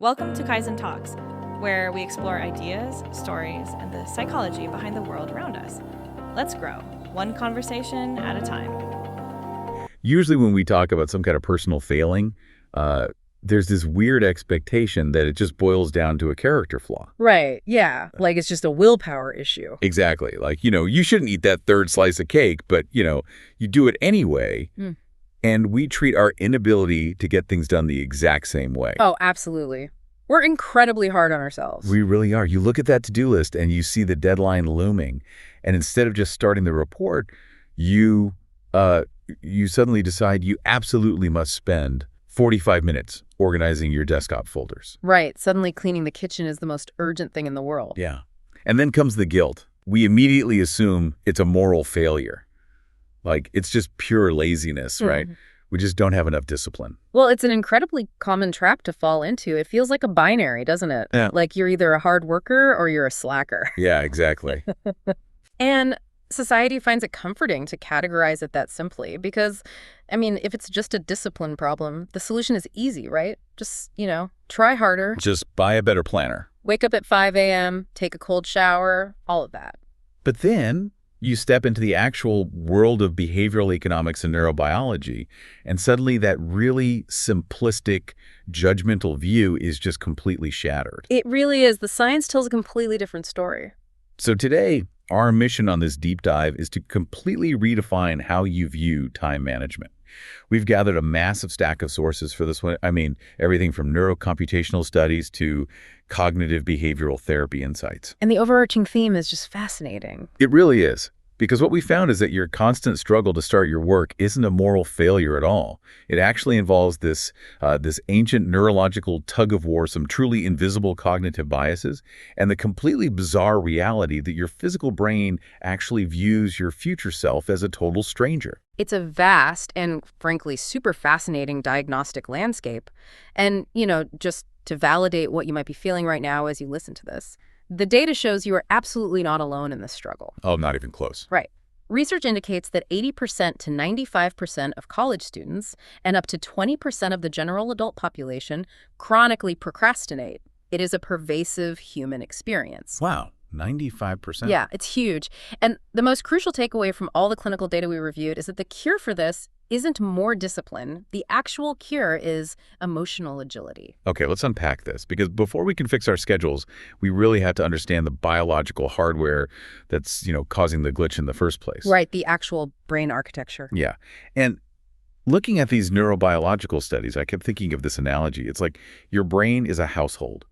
Welcome to Kaizen Talks, where we explore ideas, stories, and the psychology behind the world around us. Let's grow, one conversation at a time. Usually when we talk about some kind of personal failing, there's this weird expectation that it just boils down to a character flaw. Right, yeah. Like it's just a willpower issue. Exactly. Like, you shouldn't eat that third slice of cake, but, you do it anyway. And we treat our inability to get things done the exact same way. Oh, absolutely. We're incredibly hard on ourselves. We really are. You look at that to-do list and you see the deadline looming. And instead of just starting the report, you suddenly decide you absolutely must spend 45 minutes organizing your desktop folders. Right. Suddenly cleaning the kitchen is the most urgent thing in the world. Yeah. And then comes the guilt. We immediately assume it's a moral failure. Like, it's just pure laziness, right? We just don't have enough discipline. Well, it's an incredibly common trap to fall into. It feels like a binary, doesn't it? Yeah. Like you're either a hard worker or you're a slacker. Yeah, exactly. And society finds it comforting to categorize it that simply because, if it's just a discipline problem, the solution is easy, right? Just, try harder. Just buy a better planner. Wake up at 5 a.m., take a cold shower, all of that. But then you step into the actual world of behavioral economics and neurobiology, and suddenly that really simplistic, judgmental view is just completely shattered. It really is. The science tells a completely different story. So today, our mission on this deep dive is to completely redefine how you view time management. We've gathered a massive stack of sources for this one. Everything from neurocomputational studies to cognitive behavioral therapy insights. And the overarching theme is just fascinating. It really is. Because what we found is that your constant struggle to start your work isn't a moral failure at all. It actually involves this ancient neurological tug-of-war, some truly invisible cognitive biases, and the completely bizarre reality that your physical brain actually views your future self as a total stranger. It's a vast and, frankly, super fascinating diagnostic landscape. And, just to validate what you might be feeling right now as you listen to this, the data shows you are absolutely not alone in this struggle. Oh, not even close. Right. Research indicates that 80% to 95% of college students and up to 20% of the general adult population chronically procrastinate. It is a pervasive human experience. Wow, 95%? Yeah, it's huge. And the most crucial takeaway from all the clinical data we reviewed is that the cure for this isn't more discipline. The actual cure is emotional agility. Okay, let's unpack this, because before we can fix our schedules, we really have to understand the biological hardware that's, causing the glitch in the first place. Right, the actual brain architecture. Yeah. And looking at these neurobiological studies, I kept thinking of this analogy. It's like your brain is a household.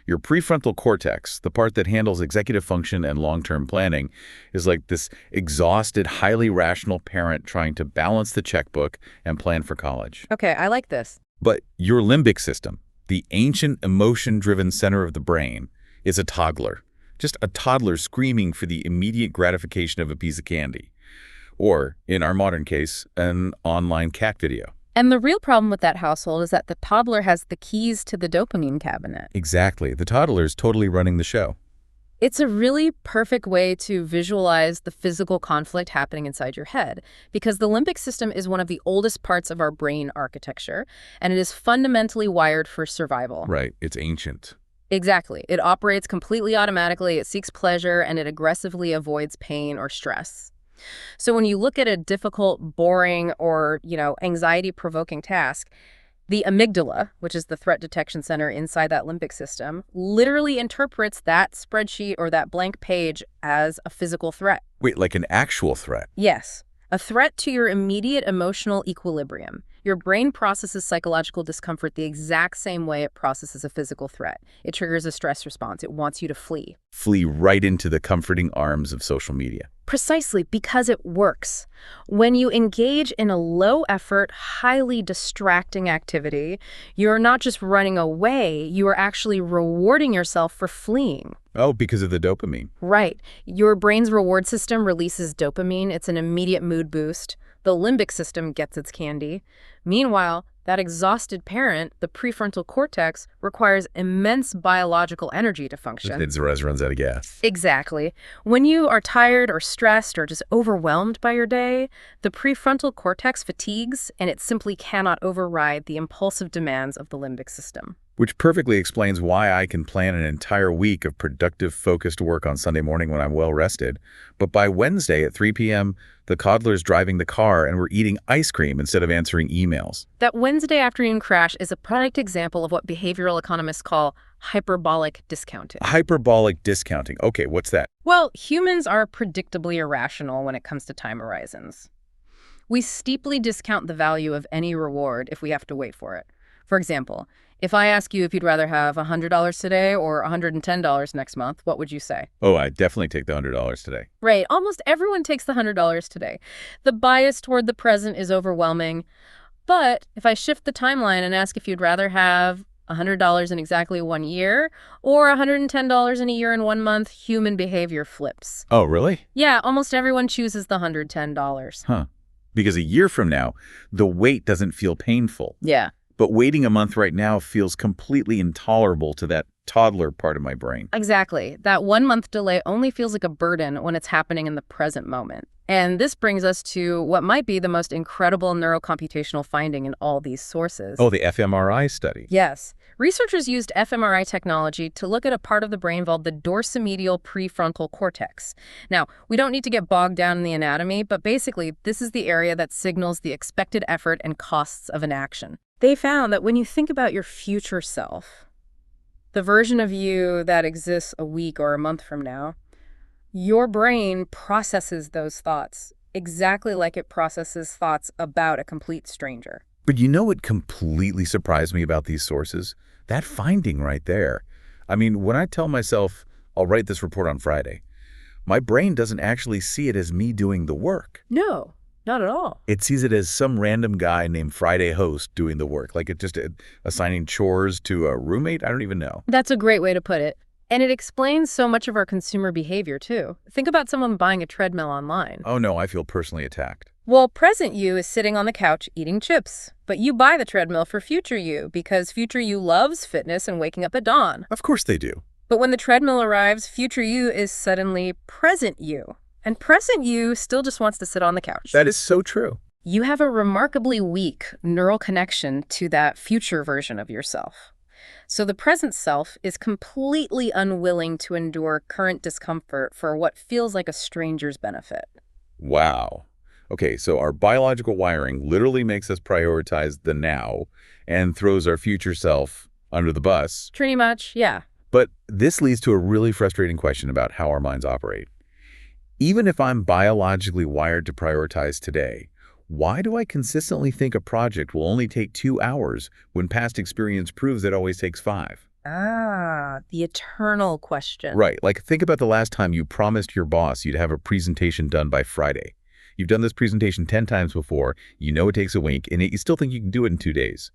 Your prefrontal cortex, the part that handles executive function and long-term planning, is like this exhausted, highly rational parent trying to balance the checkbook and plan for college. Okay, I like this. But your limbic system, the ancient emotion-driven center of the brain, is a toddler. Just a toddler screaming for the immediate gratification of a piece of candy. Or, in our modern case, an online cat video. And the real problem with that household is that the toddler has the keys to the dopamine cabinet. Exactly. The toddler is totally running the show. It's a really perfect way to visualize the physical conflict happening inside your head, because the limbic system is one of the oldest parts of our brain architecture, and it is fundamentally wired for survival. Right. It's ancient. Exactly. It operates completely automatically, it seeks pleasure, and it aggressively avoids pain or stress. So when you look at a difficult, boring, or, anxiety-provoking task, the amygdala, which is the threat detection center inside that limbic system, literally interprets that spreadsheet or that blank page as a physical threat. Wait, like an actual threat? Yes. A threat to your immediate emotional equilibrium. Your brain processes psychological discomfort the exact same way it processes a physical threat. It triggers a stress response. It wants you to flee. Flee right into the comforting arms of social media. Precisely, because it works. When you engage in a low-effort, highly distracting activity, you're not just running away, you are actually rewarding yourself for fleeing. Oh, because of the dopamine. Right. Your brain's reward system releases dopamine. It's an immediate mood boost. The limbic system gets its candy. Meanwhile, that exhausted parent, the prefrontal cortex, requires immense biological energy to function. It runs out of gas. Exactly. When you are tired or stressed or just overwhelmed by your day, the prefrontal cortex fatigues, and it simply cannot override the impulsive demands of the limbic system. Which perfectly explains why I can plan an entire week of productive, focused work on Sunday morning when I'm well rested. But by Wednesday at 3 p.m., the toddler's driving the car and we're eating ice cream instead of answering emails. That Wednesday afternoon crash is a product example of what behavioral economists call hyperbolic discounting. Hyperbolic discounting. Okay, what's that? Well, humans are predictably irrational when it comes to time horizons. We steeply discount the value of any reward if we have to wait for it. For example, if I ask you if you'd rather have $100 today or $110 next month, what would you say? Oh, I definitely take the $100 today. Right. Almost everyone takes the $100 today. The bias toward the present is overwhelming. But if I shift the timeline and ask if you'd rather have $100 in exactly 1 year or $110 in a year and 1 month, human behavior flips. Oh, really? Yeah, almost everyone chooses the $110. Huh. Because a year from now, the wait doesn't feel painful. Yeah. But waiting a month right now feels completely intolerable to that toddler part of my brain. Exactly. That 1 month delay only feels like a burden when it's happening in the present moment. And this brings us to what might be the most incredible neurocomputational finding in all these sources. Oh, the fMRI study. Yes. Researchers used fMRI technology to look at a part of the brain called the dorsomedial prefrontal cortex. Now, we don't need to get bogged down in the anatomy, but basically, this is the area that signals the expected effort and costs of an action. They found that when you think about your future self, the version of you that exists a week or a month from now, your brain processes those thoughts exactly like it processes thoughts about a complete stranger. But you know what completely surprised me about these sources? That finding right there. I mean, when I tell myself, I'll write this report on Friday, my brain doesn't actually see it as me doing the work. No, not at all. It sees it as some random guy named Friday Host doing the work, like it just assigning chores to a roommate. I don't even know. That's a great way to put it. And it explains so much of our consumer behavior, too. Think about someone buying a treadmill online. Oh no, I feel personally attacked. Well, present you is sitting on the couch eating chips, but you buy the treadmill for future you because future you loves fitness and waking up at dawn. Of course they do. But when the treadmill arrives, future you is suddenly present you. And present you still just wants to sit on the couch. That is so true. You have a remarkably weak neural connection to that future version of yourself. So the present self is completely unwilling to endure current discomfort for what feels like a stranger's benefit. Wow. Okay, so our biological wiring literally makes us prioritize the now and throws our future self under the bus. Pretty much, yeah. But this leads to a really frustrating question about how our minds operate. Even if I'm biologically wired to prioritize today, why do I consistently think a project will only take 2 hours when past experience proves it always takes 5? Ah, the eternal question. Right, like think about the last time you promised your boss you'd have a presentation done by Friday. You've done this presentation 10 times before, you know it takes a week, and yet you still think you can do it in 2 days.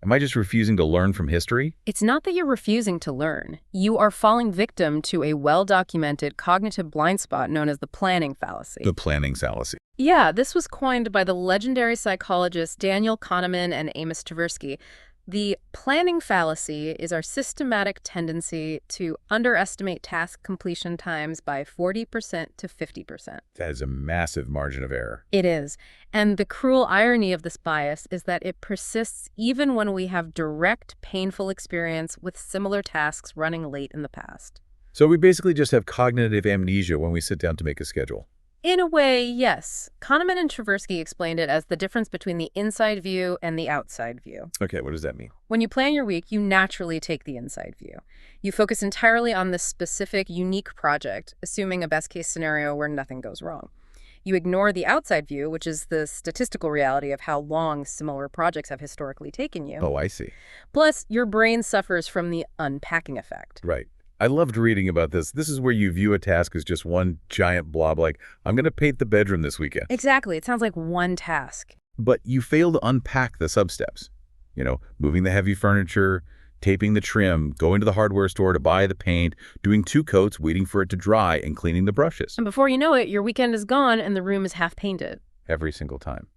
Am I just refusing to learn from history? It's not that you're refusing to learn. You are falling victim to a well-documented cognitive blind spot known as the planning fallacy. The planning fallacy. Yeah, this was coined by the legendary psychologists Daniel Kahneman and Amos Tversky. The planning fallacy is our systematic tendency to underestimate task completion times by 40% to 50%. That is a massive margin of error. It is. And the cruel irony of this bias is that it persists even when we have direct, painful experience with similar tasks running late in the past. So we basically just have cognitive amnesia when we sit down to make a schedule. In a way, yes. Kahneman and Tversky explained it as the difference between the inside view and the outside view. Okay, what does that mean? When you plan your week, you naturally take the inside view. You focus entirely on this specific, unique project, assuming a best-case scenario where nothing goes wrong. You ignore the outside view, which is the statistical reality of how long similar projects have historically taken you. Oh, I see. Plus, your brain suffers from the unpacking effect. Right. I loved reading about this. This is where you view a task as just one giant blob, like, I'm going to paint the bedroom this weekend. Exactly. It sounds like one task. But you fail to unpack the sub-steps. You know, moving the heavy furniture, taping the trim, going to the hardware store to buy the paint, doing 2 coats, waiting for it to dry, and cleaning the brushes. And before you know it, your weekend is gone and the room is half painted. Every single time.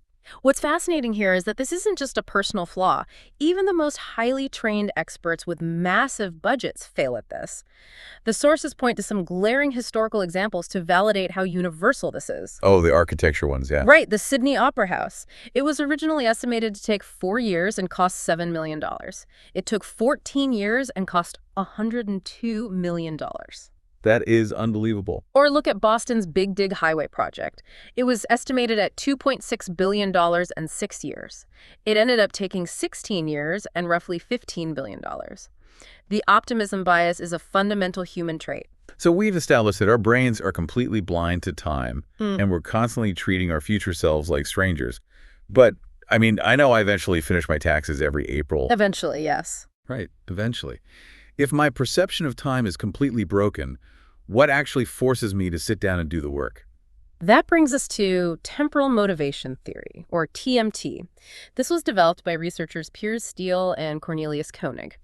What's fascinating here is that this isn't just a personal flaw. Even the most highly trained experts with massive budgets fail at this. The sources point to some glaring historical examples to validate how universal this is. Oh, the architecture ones, yeah. Right, the Sydney Opera House. It was originally estimated to take 4 years and cost $7 million. It took 14 years and cost $102 million. That is unbelievable. Or look at Boston's Big Dig Highway project. It was estimated at $2.6 billion in 6 years. It ended up taking 16 years and roughly $15 billion. The optimism bias is a fundamental human trait. So we've established that our brains are completely blind to time, and we're constantly treating our future selves like strangers. But, I mean, I know I eventually finish my taxes every April. Eventually, yes. Right, eventually. If my perception of time is completely broken, what actually forces me to sit down and do the work? That brings us to temporal motivation theory, or TMT. This was developed by researchers Piers Steele and Cornelius Koenig.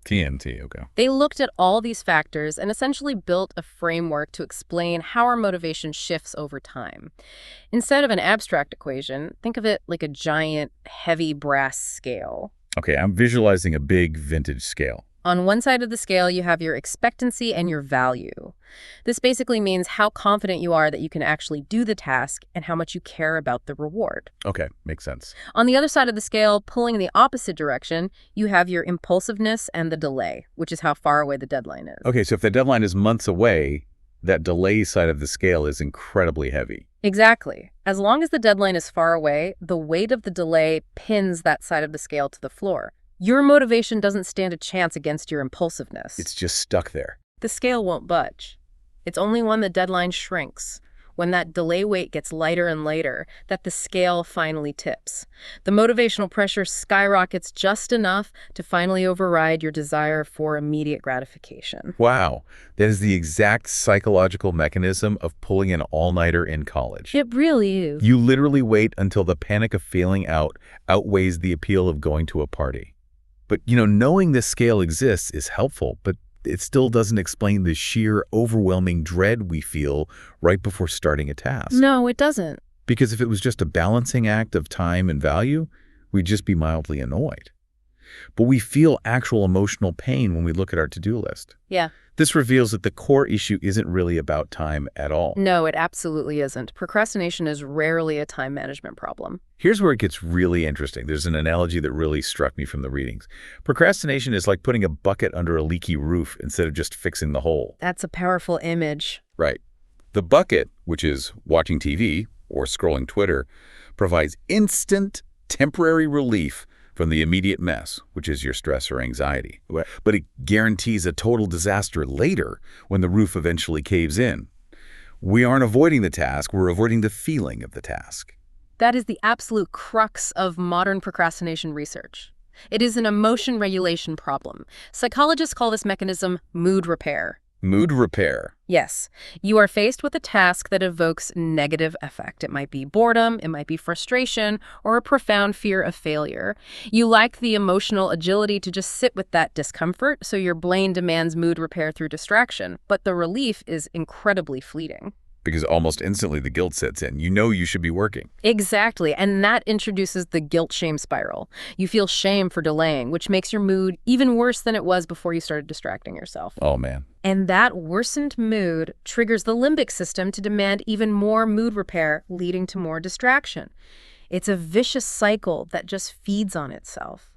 TMT, okay. They looked at all these factors and essentially built a framework to explain how our motivation shifts over time. Instead of an abstract equation, think of it like a giant, heavy brass scale. Okay, I'm visualizing a big vintage scale. On one side of the scale, you have your expectancy and your value. This basically means how confident you are that you can actually do the task and how much you care about the reward. Okay, makes sense. On the other side of the scale, pulling in the opposite direction, you have your impulsiveness and the delay, which is how far away the deadline is. Okay, so if the deadline is months away, that delay side of the scale is incredibly heavy. Exactly. As long as the deadline is far away, the weight of the delay pins that side of the scale to the floor. Your motivation doesn't stand a chance against your impulsiveness. It's just stuck there. The scale won't budge. It's only when the deadline shrinks, when that delay weight gets lighter and lighter, that the scale finally tips. The motivational pressure skyrockets just enough to finally override your desire for immediate gratification. Wow, that is the exact psychological mechanism of pulling an all-nighter in college. It really is. You literally wait until the panic of failing out outweighs the appeal of going to a party. But, knowing this scale exists is helpful, but it still doesn't explain the sheer overwhelming dread we feel right before starting a task. No, it doesn't. Because if it was just a balancing act of time and value, we'd just be mildly annoyed. But we feel actual emotional pain when we look at our to-do list. Yeah. This reveals that the core issue isn't really about time at all. No, it absolutely isn't. Procrastination is rarely a time management problem. Here's where it gets really interesting. There's an analogy that really struck me from the readings. Procrastination is like putting a bucket under a leaky roof instead of just fixing the hole. That's a powerful image. Right. The bucket, which is watching TV or scrolling Twitter, provides instant, temporary relief from the immediate mess, which is your stress or anxiety. But it guarantees a total disaster later when the roof eventually caves in. We aren't avoiding the task, we're avoiding the feeling of the task. That is the absolute crux of modern procrastination research. It is an emotion regulation problem. Psychologists call this mechanism mood repair. Mood repair. Yes. You are faced with a task that evokes negative affect. It might be boredom, it might be frustration, or a profound fear of failure. You lack the emotional agility to just sit with that discomfort, so your brain demands mood repair through distraction. But the relief is incredibly fleeting. Because almost instantly the guilt sets in. You know you should be working. Exactly, and that introduces the guilt-shame spiral. You feel shame for delaying, which makes your mood even worse than it was before you started distracting yourself. Oh, man. And that worsened mood triggers the limbic system to demand even more mood repair, leading to more distraction. It's a vicious cycle that just feeds on itself.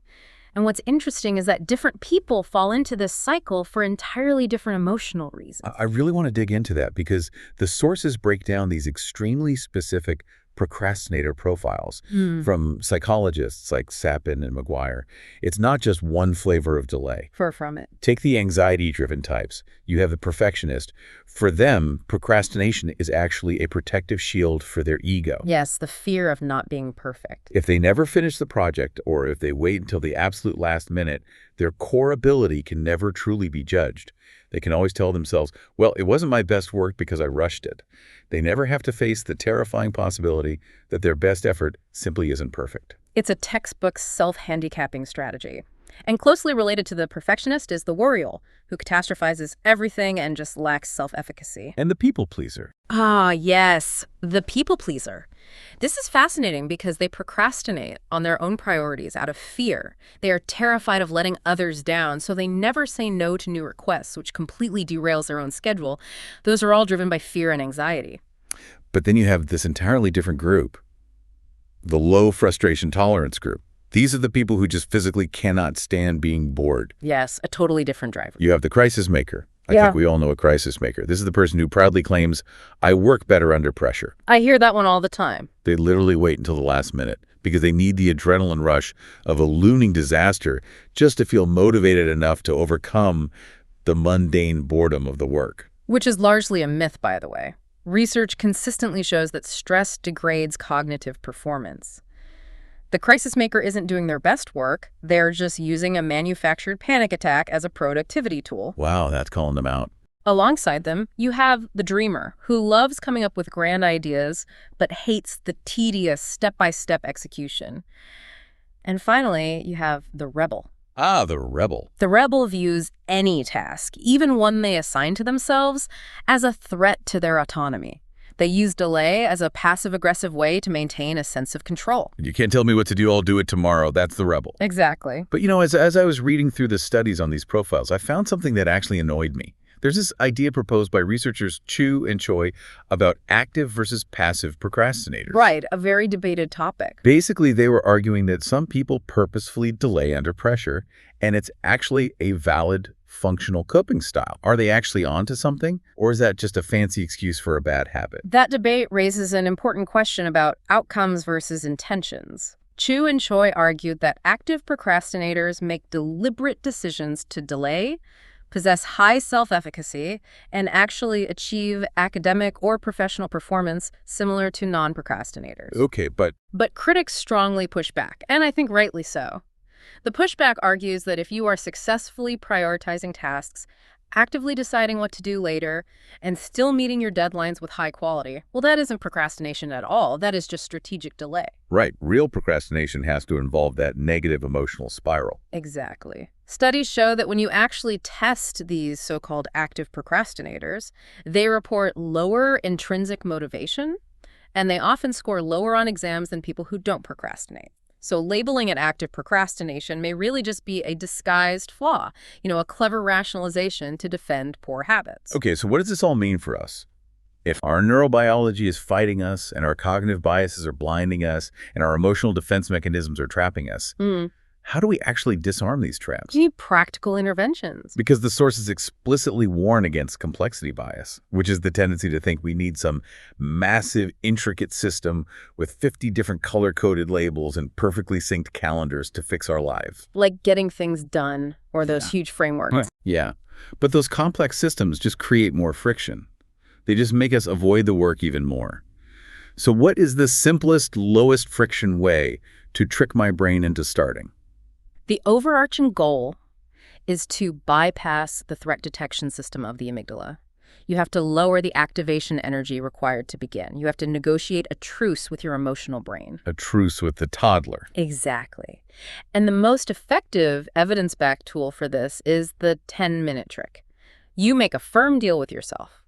And what's interesting is that different people fall into this cycle for entirely different emotional reasons. I really want to dig into that because the sources break down these extremely specific procrastinator profiles from psychologists like Sapin and McGuire. It's not just one flavor of delay. Far from it. Take the anxiety-driven types. You have the perfectionist. For them, procrastination is actually a protective shield for their ego. Yes, the fear of not being perfect. If they never finish the project or if they wait until the absolute last minute, their core ability can never truly be judged. They can always tell themselves, well, it wasn't my best work because I rushed it. They never have to face the terrifying possibility that their best effort simply isn't perfect. It's a textbook self-handicapping strategy. And closely related to the perfectionist is the worrier, who catastrophizes everything and just lacks self-efficacy. And the people pleaser. Ah, yes, the people pleaser. This is fascinating because they procrastinate on their own priorities out of fear. They are terrified of letting others down, so they never say no to new requests, which completely derails their own schedule. Those are all driven by fear and anxiety. But then you have this entirely different group, the low frustration tolerance group. These are the people who just physically cannot stand being bored. Yes, a totally different driver. You have the crisis maker. I think we all know a crisis maker. This is the person who proudly claims, I work better under pressure. I hear that one all the time. They literally wait until the last minute because they need the adrenaline rush of a looming disaster just to feel motivated enough to overcome the mundane boredom of the work. Which is largely a myth, by the way. Research consistently shows that stress degrades cognitive performance. The crisis maker isn't doing their best work. They're just using a manufactured panic attack as a productivity tool. Wow, that's calling them out. Alongside them, you have the dreamer, who loves coming up with grand ideas, but hates the tedious step-by-step execution. And finally, you have the rebel. Ah, the rebel. The rebel views any task, even one they assign to themselves, as a threat to their autonomy. They use delay as a passive-aggressive way to maintain a sense of control. You can't tell me what to do, I'll do it tomorrow. That's the rebel. Exactly. But you know, as I was reading through the studies on these profiles, I found something that actually annoyed me. There's this idea proposed by researchers Chu and Choi about active versus passive procrastinators. Right, a very debated topic. Basically, they were arguing that some people purposefully delay under pressure, and it's actually a valid functional coping style. Are they actually onto something, or is that just a fancy excuse for a bad habit? That debate raises an important question about outcomes versus intentions. Chu and Choi argued that active procrastinators make deliberate decisions to delay, possess high self-efficacy, and actually achieve academic or professional performance similar to non-procrastinators. Okay, but critics strongly push back, and I think rightly so. The pushback argues that if you are successfully prioritizing tasks, actively deciding what to do later, and still meeting your deadlines with high quality, well, that isn't procrastination at all. That is just strategic delay. right, real procrastination has to involve that negative emotional spiral. Exactly. Studies show that when you actually test these so-called active procrastinators, they report lower intrinsic motivation, and they often score lower on exams than people who don't procrastinate. So labeling it active procrastination may really just be a disguised flaw, a clever rationalization to defend poor habits. Okay, so what does this all mean for us? If our neurobiology is fighting us and our cognitive biases are blinding us and our emotional defense mechanisms are trapping us, how do we actually disarm these traps? You need practical interventions. Because the sources explicitly warn against complexity bias, which is the tendency to think we need some massive, intricate system with 50 different color-coded labels and perfectly synced calendars to fix our lives. Like getting things done, or those huge frameworks. Yeah, but those complex systems just create more friction. They just make us avoid the work even more. So what is the simplest, lowest friction way to trick my brain into starting? The overarching goal is to bypass the threat detection system of the amygdala. You have to lower the activation energy required to begin. You have to negotiate a truce with your emotional brain. A truce with the toddler. Exactly. And the most effective evidence-backed tool for this is the 10-minute trick. You make a firm deal with yourself.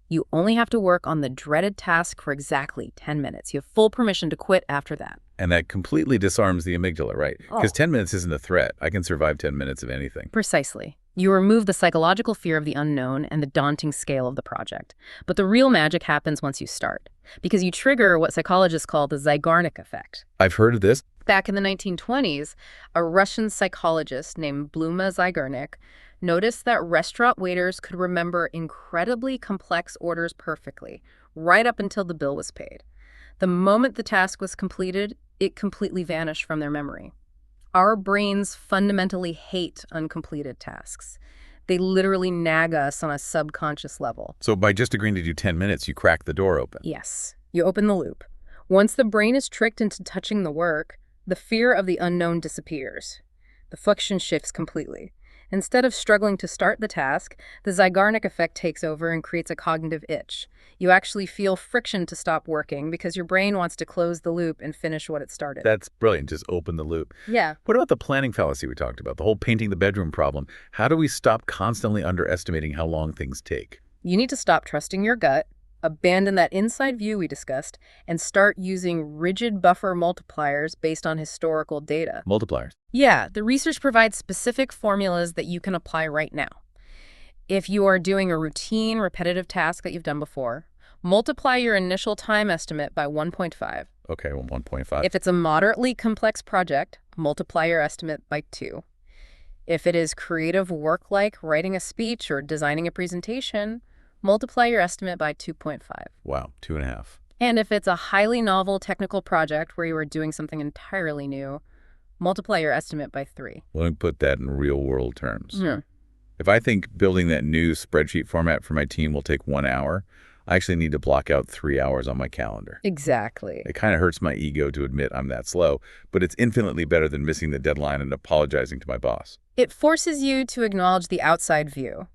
You only have to work on the dreaded task for exactly 10 minutes. You have full permission to quit after that. And that completely disarms the amygdala, right? Because 10 minutes isn't a threat. I can survive 10 minutes of anything. Precisely. You remove the psychological fear of the unknown and the daunting scale of the project. But the real magic happens once you start, because you trigger what psychologists call the Zeigarnik effect. I've heard of this. Back in the 1920s, a Russian psychologist named Bluma Zeigarnik noticed that restaurant waiters could remember incredibly complex orders perfectly, right up until the bill was paid. The moment the task was completed, it completely vanished from their memory. Our brains fundamentally hate uncompleted tasks. They literally nag us on a subconscious level. So by just agreeing to do 10 minutes, you crack the door open. Yes, you open the loop. Once the brain is tricked into touching the work, the fear of the unknown disappears. The friction shifts completely. Instead of struggling to start the task, the Zeigarnik effect takes over and creates a cognitive itch. You actually feel friction to stop working because your brain wants to close the loop and finish what it started. That's brilliant. Just open the loop. Yeah. What about the planning fallacy we talked about, the whole painting the bedroom problem? How do we stop constantly underestimating how long things take? You need to stop trusting your gut Abandon that inside view we discussed and start using rigid buffer multipliers based on historical data. Multipliers. Yeah, the research provides specific formulas that you can apply right now. If you are doing a routine, repetitive task that you've done before, multiply your initial time estimate by 1.5. Okay, well, 1.5. If it's a moderately complex project, multiply your estimate by 2. If it is creative work like writing a speech or designing a presentation, multiply your estimate by 2.5. Wow, 2.5. And if it's a highly novel technical project where you are doing something entirely new, multiply your estimate by 3. Let me put that in real-world terms. Yeah. If I think building that new spreadsheet format for my team will take 1 hour, I actually need to block out 3 hours on my calendar. Exactly. It kind of hurts my ego to admit I'm that slow, but it's infinitely better than missing the deadline and apologizing to my boss. It forces you to acknowledge the outside view.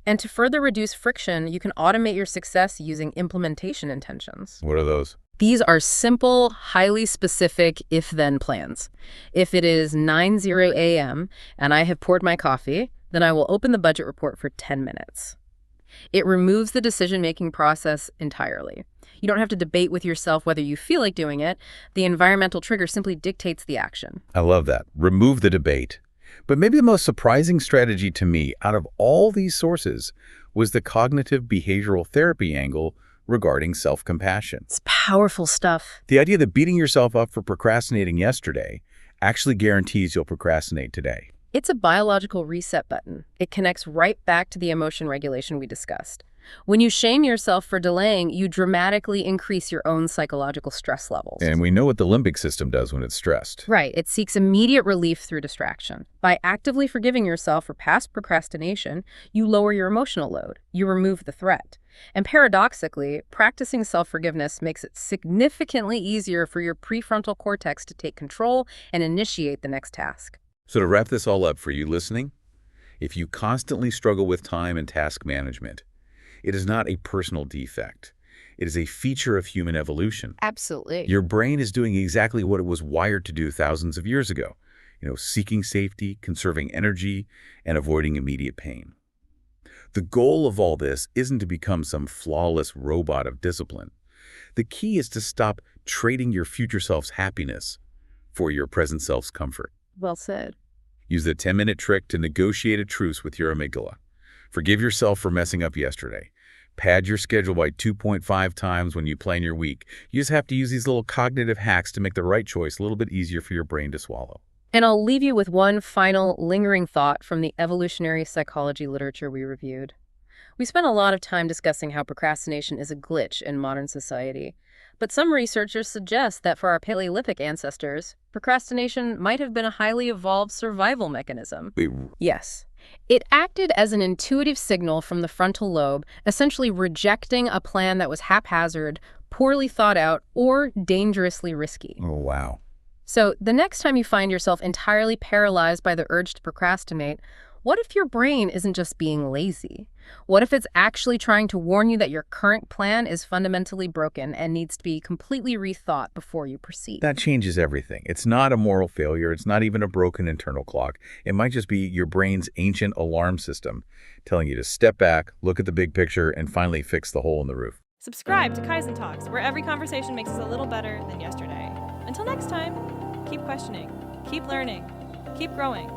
And to further reduce friction, you can automate your success using implementation intentions. What are those? These are simple, highly specific if-then plans. If it is 9:00 a.m. and I have poured my coffee, then I will open the budget report for 10 minutes. It removes the decision-making process entirely. You don't have to debate with yourself whether you feel like doing it. The environmental trigger simply dictates the action. I love that. Remove the debate. But maybe the most surprising strategy to me out of all these sources was the cognitive behavioral therapy angle regarding self-compassion. It's powerful stuff. The idea that beating yourself up for procrastinating yesterday actually guarantees you'll procrastinate today. It's a biological reset button. It connects right back to the emotion regulation we discussed. When you shame yourself for delaying, you dramatically increase your own psychological stress levels. And we know what the limbic system does when it's stressed. Right. It seeks immediate relief through distraction. By actively forgiving yourself for past procrastination, you lower your emotional load. You remove the threat. And paradoxically, practicing self-forgiveness makes it significantly easier for your prefrontal cortex to take control and initiate the next task. So to wrap this all up for you listening, if you constantly struggle with time and task management, it is not a personal defect. It is a feature of human evolution. Absolutely. Your brain is doing exactly what it was wired to do thousands of years ago. Seeking safety, conserving energy, and avoiding immediate pain. The goal of all this isn't to become some flawless robot of discipline. The key is to stop trading your future self's happiness for your present self's comfort. Well said. Use the 10-minute trick to negotiate a truce with your amygdala. Forgive yourself for messing up yesterday. Pad your schedule by 2.5 times when you plan your week. You just have to use these little cognitive hacks to make the right choice a little bit easier for your brain to swallow. And I'll leave you with one final lingering thought from the evolutionary psychology literature we reviewed. We spent a lot of time discussing how procrastination is a glitch in modern society. But some researchers suggest that for our Paleolithic ancestors, procrastination might have been a highly evolved survival mechanism. Wait, Yes. It acted as an intuitive signal from the frontal lobe, essentially rejecting a plan that was haphazard, poorly thought out, or dangerously risky. oh, wow. So the next time you find yourself entirely paralyzed by the urge to procrastinate, what if your brain isn't just being lazy? What if it's actually trying to warn you that your current plan is fundamentally broken and needs to be completely rethought before you proceed? That changes everything. It's not a moral failure. It's not even a broken internal clock. It might just be your brain's ancient alarm system telling you to step back, look at the big picture, and finally fix the hole in the roof. Subscribe to Kaizen Talks, where every conversation makes us a little better than yesterday. Until next time, keep questioning, keep learning, keep growing.